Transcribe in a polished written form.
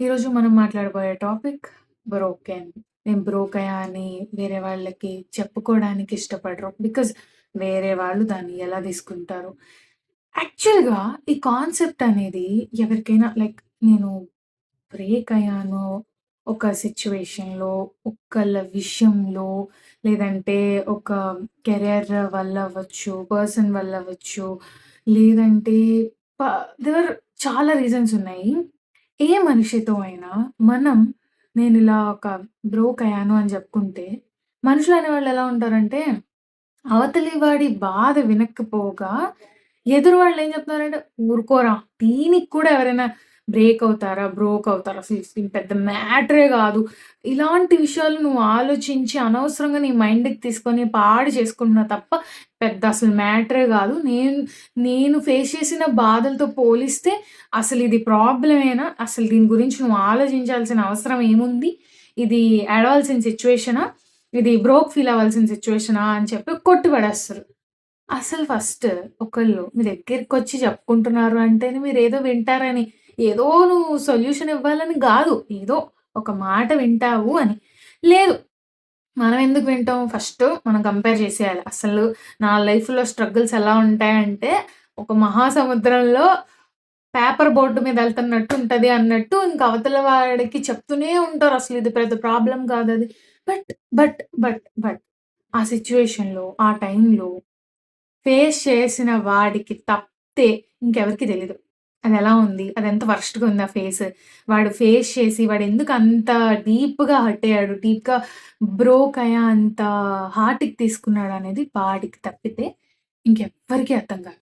ఈరోజు మనం మాట్లాడబోయే topic broken. నేను బ్రోక్ అయ్యా అని వేరే వాళ్ళకి చెప్పుకోవడానికి ఇష్టపడరు. బికాజ్ వేరే వాళ్ళు దాన్ని ఎలా తీసుకుంటారు. యాక్చువల్‌గా ఈ కాన్సెప్ట్ అనేది ఎవరికైనా లైక్ నేను బ్రేక్ అయ్యాను ఒక సిట్యుయేషన్‌లో, ఒకళ్ళ విషయంలో, లేదంటే ఒక కెరియర్ వల్ల అవ్వచ్చు, పర్సన్ వల్ల అవ్వచ్చు, లేదంటే ప దేర్ ఆర్ చాలా రీజన్స్ ఉన్నాయి. ఏ మనిషితో అయినా మనం నేనిలా ఒక బ్రోక్ అయ్యాను అని జెప్పుకుంటే, మనుషులు అనేవాళ్ళు ఎలా ఉంటారంటే, అవతలి వాడి బాధ వినకపోగా, ఎదురు వాళ్ళేం జెప్తున్నారంటే, "ఊరుకోరా! దీనికి కూడా ఎవరైనా బ్రేక్ అవుతారా? బ్రోక్ అవుతారా? అసలు ఇది పెద్ద మ్యాటరే గాదు." ఇలాంటి విషయాలు నువ్వు ఆలోచించి అనవసరంగా నీ మైండ్‌కి తీసుకొని పాడు చేసుకుంటున్నావు తప్ప, పెద్ద అసలు మ్యాటరే గాదు. నేను ఫేస్ చేసిన బాధలతో పోలిస్తే అసలిది ప్రాబ్లమేనా? అసలు దీని గురించి నువ్వు ఆలోచించాల్సిన అవసరం ఏముంది? ఇది ఏడవాల్సిన సిట్యుయేషనా? ఇది బ్రోక్ ఫీల్ అవ్వాల్సిన సిట్యుయేషనా? అని చెప్పి కొట్టి పడేస్తారు. అసలు ఫస్ట్ ఒకళ్ళు మీ దగ్గరికొచ్చి చెప్పుకుంటున్నారు అంటేనే మీరేదో వింటారని, ఏదో నువ్వు సొల్యూషన్ ఇవ్వాలని గాదు. ఏదో ఒక మాట వింటావు అని. లేదు మనం ఎందుకు వింటాం? ఫస్ట్ మనం కంపేర్ చేసేయాలి. అసలు నా లైఫ్‌లో స్ట్రగుల్స్ ఎలా ఉంటాయంటే, ఒక మహాసముద్రంలో పేపర్ బోర్డ్ మీద ఎళ్తున్నట్టు ఉంటది అన్నట్టు ఇంక అవతల వాడికి చెప్తూనే ఉంటారు. అసలు ఇది పెద్ద ప్రాబ్లమ్ కాదది. బట్, బట్ ఆ సిట్యుయేషన్‌లో, ఆ టైంలో ఫేస్ చేసిన వాడికి తప్పితే ఇంకెవరికీ తెలీదు. అదెలా ఉంది? అదెంత వరస్ట్‌గా ఉంది ఆ ఫేస్. వాడు ఫేస్ చేసి వాడెందుకు అంత డీప్‌గా హర్ట్ అయ్యాడు. డీప్‌గా బ్రోక్ అయ్యా అంత హార్ట్‌కి తీసుకున్నాడనేది వాడికి తప్పితే ఇంకెవ్వరికీ అర్థం కాదు.